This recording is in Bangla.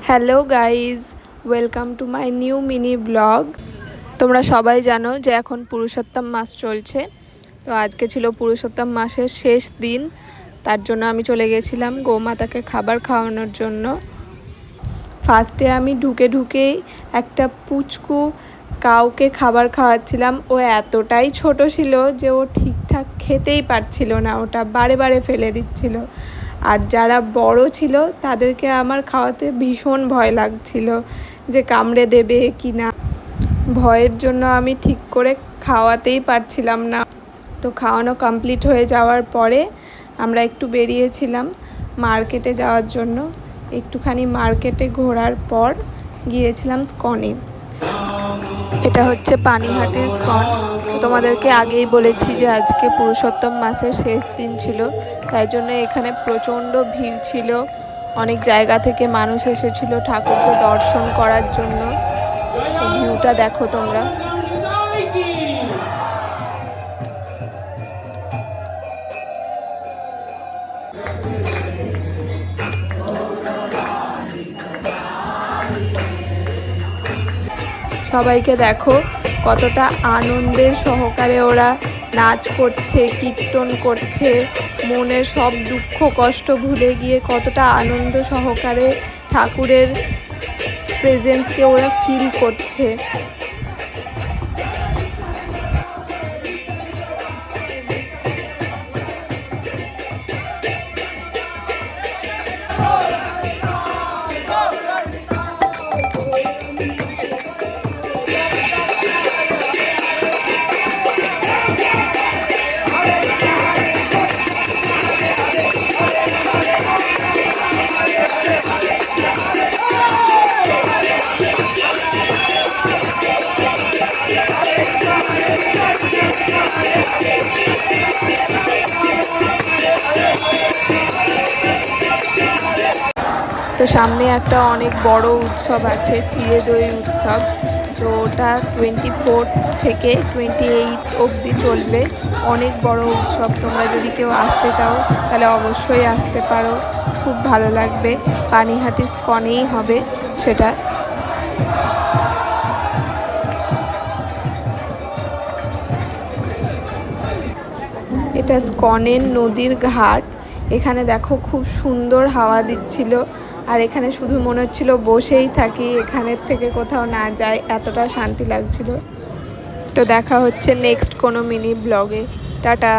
Hello guys, welcome to my new mini blog. তোমরা সবাই জানো যে এখন পুরুষোত্তম মাস চলছে। তো আজকে ছিল পুরুষোত্তম মাসের শেষ দিন, তার জন্য আমি চলে গেছিলাম গোমাতাকে খাবার খাওয়ানোর জন্য। ফার্স্টে আমি ঢুকেই একটা পুচকু কাউকে খাবার খাওয়াচ্ছিলাম। ও এতটাই ছোট ছিল যে ও ঠিকঠাক খেতেই পারছিল না, ওটা বারে বারে ফেলে দিচ্ছিল। আর যারা বড় ছিল তাদেরকে আমার খাওয়াতে ভীষণ ভয় লাগছিল যে কামড়ে দেবে কি না। ভয়ের জন্য আমি ঠিক করে খাওয়াতেই পারছিলাম না। তো খাওয়ানো কমপ্লিট হয়ে যাওয়ার পরে আমরা একটু বেরিয়েছিলাম মার্কেটে যাওয়ার জন্য। একটুখানি মার্কেটে ঘোরার পর গিয়েছিলাম স্কনে। এটা হচ্ছে পানিহাটির স্কন। তোমাদেরকে আগেই বলেছি যে আজকে পুরুষোত্তম মাসের শেষ দিন ছিল, তাই জন্য এখানে প্রচণ্ড ভিড় ছিল। অনেক জায়গা থেকে মানুষ এসেছিল ঠাকুরকে দর্শন করার জন্য। ভিউটা দেখো তোমরা। সবাইকে দেখো কতটা আনন্দের সহকারে ওরা নাচ করছে, কীর্তন করছে, মনের সব দুঃখ কষ্ট ভুলে গিয়ে কতটা আনন্দ সহকারে ঠাকুরের প্রেজেন্সকে ওরা ফিল করছে। তো সামনে একটা অনেক বড় উৎসব আছে, চিড়ে দই উৎসব। তো ওটা 24 থেকে 28 অবধি চলবে। অনেক বড় উৎসব। তোমরা যদি কেউ আসতে চাও তাহলে অবশ্যই আসতে পারো, খুব ভালো লাগবে। পানিহাটি স্কনেই হবে সেটা। এটা স্কনের নদীর ঘাট। এখানে দেখো খুব সুন্দর হাওয়া দিচ্ছিল, আর এখানে শুধু মনে হচ্ছিল বসেই থাকি, এখানের থেকে কোথাও না যাই, এতটা শান্তি লাগছিল। তো দেখা হচ্ছে নেক্সট কোনো মিনি ব্লগে। টাটা।